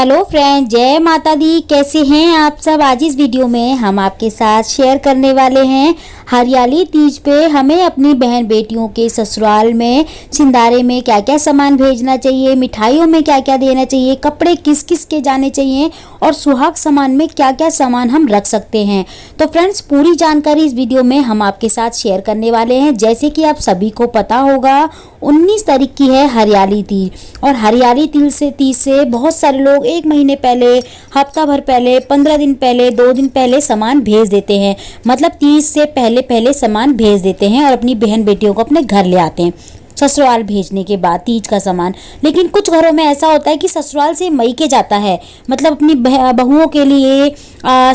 Hello friend, जय माता दी। कैसे हैं आप सब। आज इस वीडियो में हम आपके साथ शेयर करने वाले हैं हरियाली तीज पे हमें अपनी बहन बेटियों के ससुराल में सिंधारे में क्या क्या सामान भेजना चाहिए, मिठाइयों में क्या क्या देना चाहिए, कपड़े किस किस के जाने चाहिए और सुहाग सामान में क्या क्या सामान हम रख सकते हैं। तो फ्रेंड्स, पूरी जानकारी इस वीडियो में हम आपके साथ शेयर करने वाले हैं। जैसे कि आप सभी को पता होगा 19 तारीख की है हरियाली तीज, और हरियाली तीज से बहुत सारे लोग एक महीने पहले, हफ्ता भर पहले, 15 दिन पहले, 2 दिन पहले सामान भेज देते हैं। मतलब तीज से पहले पहले सामान भेज देते हैं और अपनी बहन बेटियों को अपने घर ले आते हैं ससुराल भेजने के बाद तीज का सामान। लेकिन कुछ घरों में ऐसा होता है कि ससुराल से मईके जाता है, मतलब अपनी बहुओं के लिए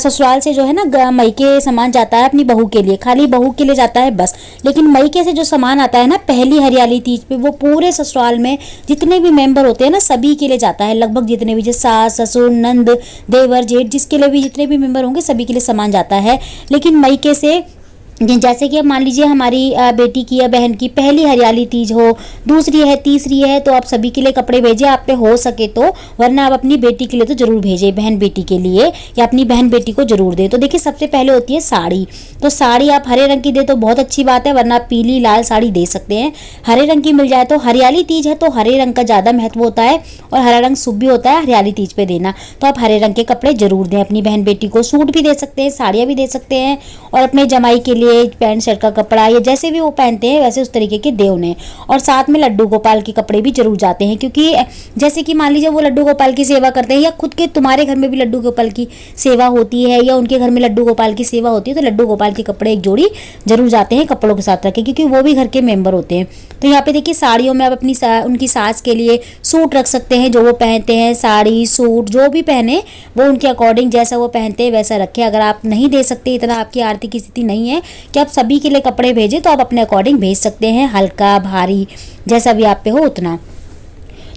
ससुराल से जो है ना मईके सामान जाता है अपनी बहू के लिए, खाली बहू के लिए जाता है बस। लेकिन मईके से जो सामान आता है ना पहली हरियाली तीज पे, वो पूरे ससुराल में जितने भी मेंबर होते हैं ना सभी के लिए जाता है। लगभग जितने भी, जैसे सास ससुर नंद देवर जेठ, जिसके लिए भी जितने भी मेंबर होंगे सभी के लिए सामान जाता है। लेकिन मईके से, जैसे कि अब मान लीजिए हमारी बेटी की या बहन की पहली हरियाली तीज हो, दूसरी है, तीसरी है, तो आप सभी के लिए कपड़े भेजें आप पे हो सके तो, वरना आप अपनी बेटी के लिए तो जरूर भेजें, बहन बेटी के लिए या अपनी बहन बेटी को जरूर दें। तो देखिए सबसे पहले होती है साड़ी। तो साड़ी आप हरे रंग की दे तो बहुत अच्छी बात है, वरना आप पीली लाल साड़ी दे सकते हैं। हरे रंग की मिल जाए तो, हरियाली तीज है तो हरे रंग का ज़्यादा महत्व होता है और हरा रंग शुभ भी होता है हरियाली तीज पे देना। तो आप हरे रंग के कपड़े जरूर दें अपनी बहन बेटी को। सूट भी दे सकते हैं, साड़ियाँ भी दे सकते हैं, और अपने जमाई के लिए पैंट शर्ट का कपड़ा या जैसे भी वो पहनते हैं वैसे उस तरीके के दे उन्हें। और साथ में लड्डू गोपाल के कपड़े भी जरूर जाते हैं, क्योंकि जैसे कि मान लीजिए वो लड्डू गोपाल की सेवा करते हैं, या खुद के तुम्हारे घर में भी लड्डू गोपाल की सेवा होती है या उनके घर में लड्डू गोपाल की सेवा होती है, तो लड्डू गोपाल के कपड़े एक जोड़ी जरूर जाते हैं कपड़ों के साथ रखें, क्योंकि वो भी घर के मेंबर होते हैं। तो यहाँ पे देखिए साड़ियों में आप अपनी उनकी सास के लिए सूट रख सकते हैं, जो वो पहनते हैं, साड़ी सूट जो भी पहने वो उनके अकॉर्डिंग जैसा वो पहनते हैं वैसा रखें। अगर आप नहीं दे सकते, इतना आपकी आर्थिक स्थिति नहीं है कि आप सभी के लिए कपड़े भेजें, तो आप अपने अकॉर्डिंग भेज सकते हैं, हल्का भारी जैसा भी आप पे हो उतना।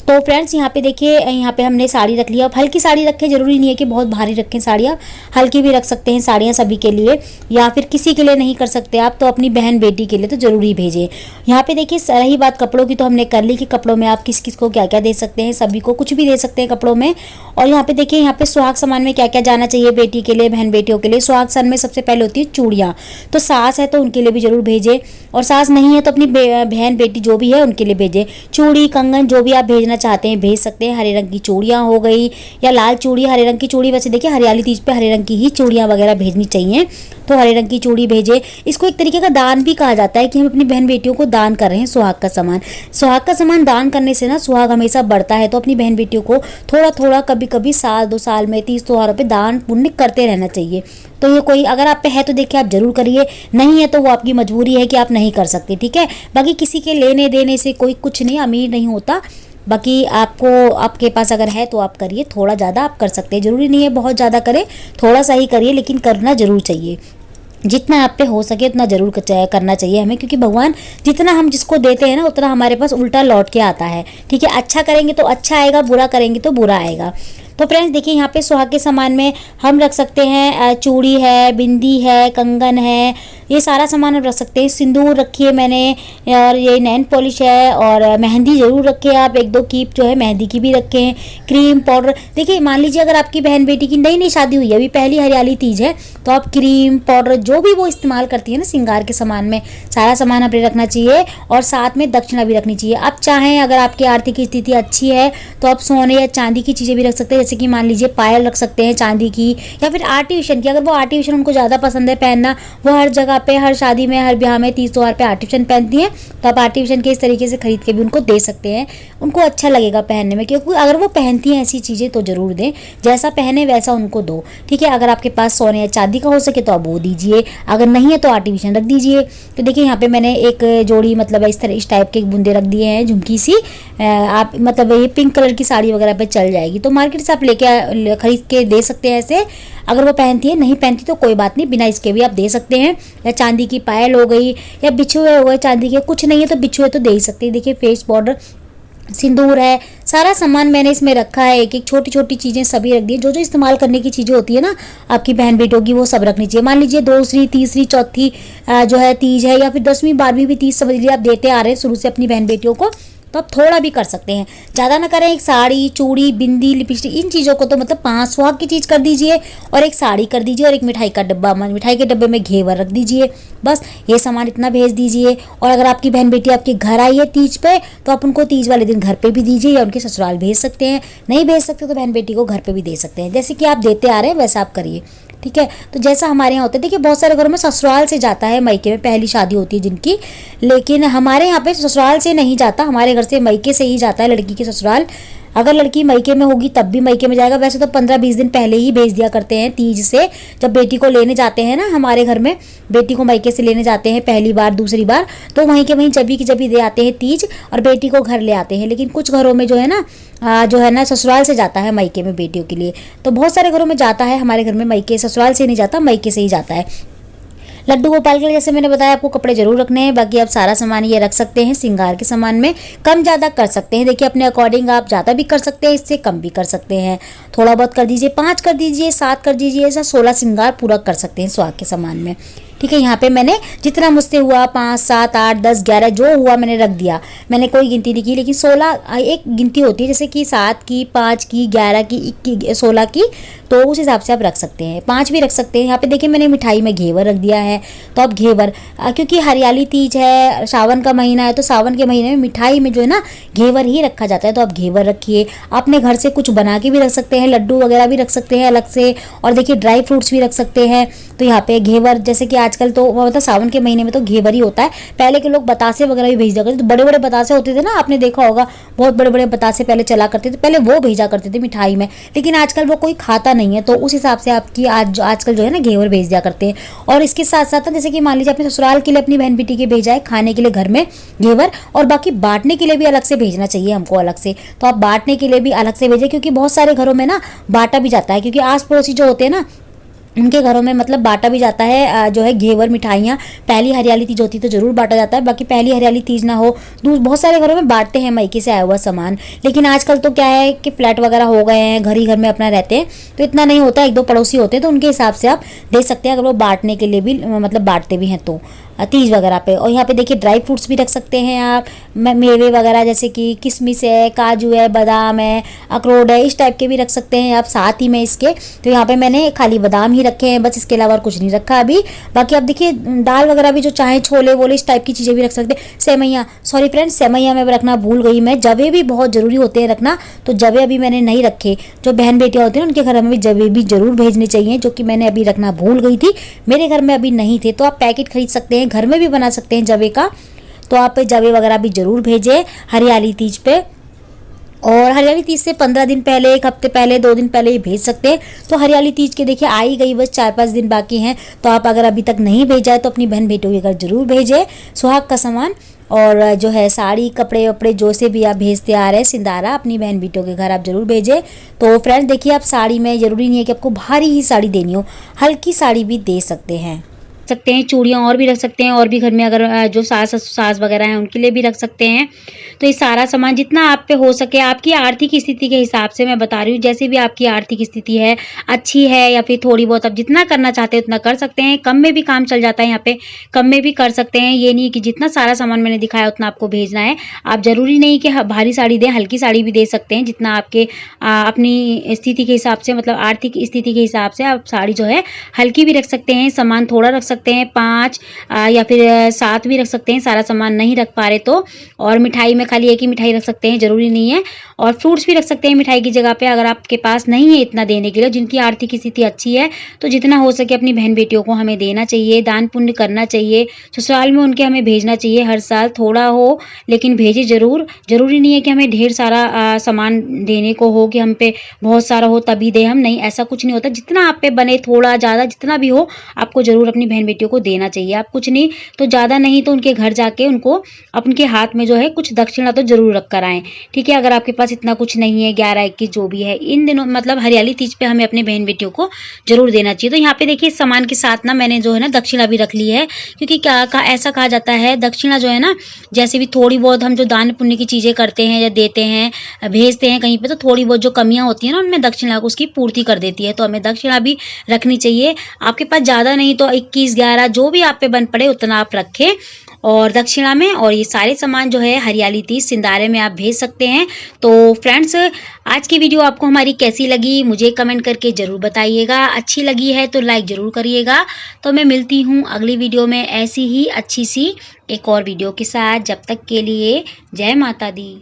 तो फ्रेंड्स यहाँ पे देखिए, यहाँ पे हमने साड़ी रख लिया। अब हल्की साड़ी रखें, जरूरी नहीं है कि बहुत भारी रखें साड़ियाँ, हल्की भी रख सकते हैं साड़ियाँ सभी के लिए, या फिर किसी के लिए नहीं कर सकते आप तो अपनी बहन बेटी के लिए तो जरूरी भेजें। यहाँ पे देखिए रही बात कपड़ों की, तो हमने कर ली कि कपड़ों में आप किस किस को क्या क्या दे सकते हैं, सभी को कुछ भी दे सकते हैं कपड़ों में। और यहाँ पे देखिए यहाँ पे सुहाग सामान में क्या क्या जाना चाहिए बेटी के लिए, बहन बेटियों के लिए। सुहाग सामान में सबसे पहले होती है चूड़ियाँ, तो सास है तो उनके लिए भी जरूर भेजें, और सास नहीं है तो अपनी बहन बेटी जो भी है उनके लिए भेजें। चूड़ी कंगन जो भी आप भेजना चाहते हैं भेज सकते हैं। हरे रंग की चूड़ियाँ हो गई या लाल चूड़ी, हरे रंग की चूड़ी, वैसे देखिए हरियाली तीज पे हरे रंग की ही चूड़ियाँ वगैरह भेजनी चाहिए, तो हरे रंग की चूड़ी भेजें। इसको एक तरीके का दान भी कहा जाता है कि हम अपनी बहन बेटियों को दान कर रहे हैं सुहाग का सामान। सुहाग का सामान दान करने से ना सुहाग हमेशा बढ़ता है, तो अपनी बहन बेटियों को थोड़ा थोड़ा कभी कभी साल 2 साल में 30 त्योहारों पे दान पुण्य करते रहना चाहिए। तो ये कोई अगर आप पे है तो देखिए आप जरूर करिए, नहीं है तो वो आपकी मजबूरी है कि आप नहीं कर सकते, ठीक है। बाकी किसी के लेने देने से कोई कुछ नहीं, अमीर नहीं होता। बाकी आपको, आपके पास अगर है तो आप करिए, थोड़ा ज़्यादा आप कर सकते हैं, ज़रूरी नहीं है बहुत ज़्यादा करें, थोड़ा सा ही करिए, लेकिन करना ज़रूर चाहिए। जितना आप पे हो सके उतना जरूर करना चाहिए हमें, क्योंकि भगवान जितना हम जिसको देते हैं ना उतना हमारे पास उल्टा लौट के आता है, ठीक है। अच्छा करेंगे तो अच्छा आएगा, बुरा करेंगे तो बुरा आएगा। तो फ्रेंड्स देखिए यहाँ पे सुहाग के सामान में हम रख सकते हैं चूड़ी है, बिंदी है, कंगन है, ये सारा सामान हम रख सकते हैं। सिंदूर रखी है मैंने, और ये नेल पॉलिश है, और मेहंदी ज़रूर रखें आप, 1-2 कीप जो है मेहंदी की भी रखें। क्रीम पाउडर, देखिए मान लीजिए अगर आपकी बहन बेटी की नई नई शादी हुई है, अभी पहली हरियाली तीज है, तो आप क्रीम पाउडर जो भी वो इस्तेमाल करती है ना श्रृंगार के सामान में, सारा सामान हमें रखना चाहिए, और साथ में दक्षिणा भी रखनी चाहिए। आप चाहें अगर आपकी आर्थिक स्थिति अच्छी है तो आप सोने या चांदी की चीज़ें भी रख सकते हैं, जैसे कि मान लीजिए पायल रख सकते हैं चांदी की, या फिर आर्टिफिशियल की, अगर वो आर्टिफिशियल उनको ज़्यादा पसंद है पहनना, वो हर जगह पे, हर शादी में, हर ब्याह में, तीज त्योहार पे आर्टिफिशियल पहनती हैं, तो आप आर्टिफिशियल के इस तरीके से खरीद के भी उनको दे सकते हैं, उनको अच्छा लगेगा पहनने में। क्योंकि अगर वो पहनती हैं ऐसी चीज़ें तो ज़रूर दें, जैसा पहने वैसा उनको दो, ठीक है। अगर आपके पास सोने या चांदी का हो सके तो आप वो दीजिए, अगर नहीं है तो आर्टिफिशियल रख दीजिए। तो देखिए यहाँ पे मैंने एक जोड़ी मतलब इस टाइप के बूंदे रख दिए हैं, झुमकी सी, आप मतलब ये पिंक कलर की साड़ी वगैरह पे चल जाएगी, तो मार्केट से आप लेके खरीद के दे सकते हैं ऐसे। अगर वो पहनती है, नहीं पहनती तो कोई बात नहीं, बिना इसके भी आप दे सकते हैं। या चांदी की पायल हो गई, या बिछुए हो गए चांदी के, कुछ नहीं है तो बिछुए तो दे ही सकते हैं। देखिए फेस पाउडर, सिंदूर है, सारा सामान मैंने इसमें रखा है, एक एक छोटी छोटी चीज़ें सभी रख दी। जो जो इस्तेमाल करने की चीज़ें होती है ना आपकी बहन बेटों की, वो सब रखनी चाहिए। मान लीजिए दूसरी तीसरी चौथी जो है तीज है, या फिर 10वीं 12वीं भी तीज समझ लीजिए आप देते आ रहे हैं शुरू से अपनी बहन बेटियों को, तो आप थोड़ा भी कर सकते हैं, ज़्यादा ना करें। एक साड़ी, चूड़ी, बिंदी, लिपस्टिक, इन चीज़ों को तो मतलब 5 सुहाग की चीज़ कर दीजिए, और एक साड़ी कर दीजिए, और एक मिठाई का डब्बा, मिठाई के डब्बे में घेवर रख दीजिए। बस ये सामान इतना भेज दीजिए। और अगर आपकी बहन बेटी आपके घर आई है तीज पे, तो आप उनको तीज वाले दिन घर पे भी दीजिए या उनके ससुराल भेज सकते हैं। नहीं भेज सकते तो बहन बेटी को घर पे भी दे सकते हैं। जैसे कि आप देते आ रहे हैं वैसा आप करिए, ठीक है। तो जैसा हमारे यहाँ होता है, देखिए बहुत सारे घरों में ससुराल से जाता है मायके में, पहली शादी होती है जिनकी, लेकिन हमारे यहाँ पे ससुराल से नहीं जाता, हमारे घर से मायके से ही जाता है लड़की के ससुराल। अगर लड़की मायके में होगी तब भी मायके में जाएगा। वैसे तो 15-20 दिन पहले ही भेज दिया करते हैं तीज से, जब बेटी को लेने जाते हैं ना, हमारे घर में बेटी को मायके से लेने जाते हैं पहली बार दूसरी बार, तो वहीं के वहीं जबी की जबी दे आते हैं तीज, और बेटी को घर ले आते हैं। लेकिन कुछ घरों में जो है ना ससुराल से जाता है मायके में बेटियों के लिए, तो बहुत सारे घरों में जाता है। हमारे घर में मायके ससुराल से नहीं जाता, मायके से ही जाता है। लड्डू गोपाल के लिए जैसे मैंने बताया आपको कपड़े जरूर रखने हैं, बाकी आप सारा सामान ये रख सकते हैं। श्रृंगार के सामान में कम ज़्यादा कर सकते हैं, देखिए अपने अकॉर्डिंग आप ज़्यादा भी कर सकते हैं, इससे कम भी कर सकते हैं। थोड़ा बहुत कर दीजिए, 5 कर दीजिए, 7 कर दीजिए, ऐसा 16 श्रृंगार पूरा कर सकते हैं सुहाग के सामान में, ठीक है। यहाँ पे मैंने जितना मुझसे हुआ 5, 7, 8, 10, 11 जो हुआ मैंने रख दिया, मैंने कोई गिनती नहीं की। लेकिन 16 एक गिनती होती है, जैसे कि 7 की, 5 की, 11 की, 21, 16 की, तो उस हिसाब से आप रख सकते हैं। 5 भी रख सकते हैं। यहाँ पे देखिए मैंने मिठाई में घेवर रख दिया है, तो आप घेवर, क्योंकि हरियाली तीज है, सावन का महीना है, तो सावन के महीने में मिठाई में जो है ना घेवर ही रखा जाता है, तो आप घेवर रखिए। अपने घर से कुछ बना के भी रख सकते हैं, लड्डू वगैरह भी रख सकते हैं अलग से, और देखिए ड्राई फ्रूट्स भी रख सकते हैं। तो यहाँ पे घेवर, जैसे कि आजकल तो मतलब सावन के महीने में तो घेवर ही होता है। पहले के लोग बतासे वगैरह भी भेज दिया करते, तो बड़े बड़े बतासे होते थे ना, आपने देखा होगा, बहुत बड़े बड़े बतासे पहले चला करते थे, पहले वो भेजा करते थे मिठाई में। लेकिन आजकल वो कोई खाता नहीं है, तो उस हिसाब से आपकी आजकल जो है ना घेवर भेज दिया करते हैं। और इसके साथ साथ जैसे कि मान लीजिए अपने ससुराल के लिए अपनी बहन बेटी के भेजा है, खाने के लिए घर में घेवर, और बाकी बांटने के लिए भी अलग से भेजना चाहिए हमको अलग से, तो आप बांटने के लिए भी अलग से भेजें, क्योंकि बहुत सारे घरों में ना बांटा भी जाता है, क्योंकि आस पड़ोसी जो होते हैं ना उनके घरों में मतलब बांटा भी जाता है जो है घेवर, मिठाइयाँ। पहली हरियाली तीज होती तो जरूर बांटा जाता है, बाकी पहली हरियाली तीज ना हो, बहुत सारे घरों में बांटते हैं मायके से आया हुआ सामान। लेकिन आजकल तो क्या है कि फ्लैट वगैरह हो गए हैं, घर ही घर में अपना रहते हैं, तो इतना नहीं होता, 1-2 पड़ोसी होते हैं, तो उनके हिसाब से आप दे सकते हैं, अगर वो बांटने के लिए भी मतलब बांटते भी हैं तो तीज वगैरह पे। और यहाँ पे देखिए ड्राई फ्रूट्स भी रख सकते हैं आप, मेवे वगैरह जैसे कि किशमिश है, काजू है, बादाम है, अखरोट है, इस टाइप के भी रख सकते हैं आप साथ ही में इसके। तो यहाँ पे मैंने खाली बादाम ही रखे हैं बस, इसके अलावा और कुछ नहीं रखा अभी। बाकी आप देखिए दाल वगैरह भी जो चाहे, छोले वोले इस टाइप की चीज़ें भी रख सकते हैं। सेवैयाँ, सॉरी फ्रेंड्स, सेवैयाँ मैं रखना भूल गई मैं। जवे भी बहुत ज़रूरी होते हैं रखना, तो जवे अभी मैंने नहीं रखे। जो बहन बेटियाँ होती हैं उनके घर में भी जवे भी जरूर भेजने चाहिए, जो कि मैंने अभी रखना भूल गई थी, मेरे घर में अभी नहीं थे। तो आप पैकेट खरीद सकते हैं, घर में भी बना सकते हैं जवे का, तो आप जवे वगैरह भी जरूर भेजें हरियाली तीज पे। और हरियाली तीज से 15 दिन पहले, 1 हफ्ते पहले, 2 दिन पहले ही भेज सकते हैं। तो हरियाली तीज के देखिए आ ही गई, बस 4-5 दिन बाकी हैं, तो आप अगर अभी तक नहीं भेजा है तो अपनी बहन बेटियों के घर जरूर भेजें सुहाग का सामान। और जो है साड़ी, कपड़े वपड़े जो से भी आप भेजते आ रहे हैं, सिंदारा अपनी बहन बेटियों के घर आप जरूर भेजें। तो फ्रेंड्स देखिए, आप साड़ी में ज़रूरी नहीं है कि आपको भारी ही साड़ी देनी हो, हल्की साड़ी भी दे सकते हैं। चूड़ियाँ और भी रख सकते हैं, और भी घर में अगर जो सास वगैरह हैं उनके लिए भी रख सकते हैं। तो ये सारा सामान जितना आप पे हो सके, आपकी आर्थिक स्थिति के हिसाब से मैं बता रही हूँ, जैसे भी आपकी आर्थिक स्थिति है, अच्छी है या फिर थोड़ी बहुत, आप जितना करना चाहते हैं उतना कर सकते हैं। कम में भी काम चल जाता है, यहाँ पे कम में भी कर सकते हैं। ये नहीं कि जितना सारा सामान मैंने दिखाया उतना आपको भेजना है। आप जरूरी नहीं कि भारी साड़ी दें, हल्की साड़ी भी दे सकते हैं, जितना आपके अपनी स्थिति के हिसाब से, मतलब आर्थिक स्थिति के हिसाब से आप साड़ी जो है हल्की भी रख सकते हैं, सामान थोड़ा रख सकते हैं, 5 या फिर 7 भी रख सकते हैं, सारा सामान नहीं रख पा रहे तो। और मिठाई में खाली एक ही मिठाई रख सकते हैं, जरूरी नहीं है। और फ्रूट्स भी रख सकते हैं मिठाई की जगह पे, अगर आपके पास नहीं है इतना देने के लिए। जिनकी आर्थिक स्थिति अच्छी है, तो जितना हो सके अपनी बहन बेटियों को हमें देना चाहिए, दान पुण्य करना चाहिए, ससुराल में उनके हमें भेजना चाहिए। हर साल थोड़ा हो लेकिन भेजे जरूर। जरूरी नहीं है कि हमें ढेर सारा सामान देने को हो, कि हम पे बहुत सारा हो तभी दे हम, नहीं, ऐसा कुछ नहीं होता। जितना आप पे बने, थोड़ा ज़्यादा जितना भी हो, आपको जरूर अपनी बहन बेटियों को देना चाहिए। आप कुछ नहीं तो ज़्यादा नहीं तो उनके घर जाके उनको अपने हाथ में जो है कुछ दक्षिणा तो जरूर रख कर आएँ, ठीक है। अगर आपके पास इतना कुछ नहीं है, 11-21 जो भी है, इन दिनों मतलब हरियाली तीज पे हमें अपने बहन बेटियों को जरूर देना चाहिए। तो यहाँ पे देखिए सामान के साथ ना मैंने जो है ना दक्षिणा भी रख ली है, क्योंकि ऐसा कहा जाता है दक्षिणा जो है ना, जैसे भी थोड़ी बहुत हम जो दान पुण्य की चीज़ें करते हैं या देते हैं, भेजते हैं कहीं पे, तो थोड़ी बहुत जो कमियाँ होती हैं ना उनमें दक्षिणा उसकी पूर्ति कर देती है। तो हमें दक्षिणा भी रखनी चाहिए। आपके पास ज़्यादा नहीं तो 21-11 जो भी आप पे बन पड़े उतना आप रखें। और दक्षिणा में, और ये सारे सामान जो है हरियाली तीज सिंदारे में आप भेज सकते हैं। तो फ्रेंड्स, आज की वीडियो आपको हमारी कैसी लगी मुझे कमेंट करके ज़रूर बताइएगा। अच्छी लगी है तो लाइक ज़रूर करिएगा। तो मैं मिलती हूँ अगली वीडियो में ऐसी ही अच्छी सी एक और वीडियो के साथ। जब तक के लिए जय माता दी।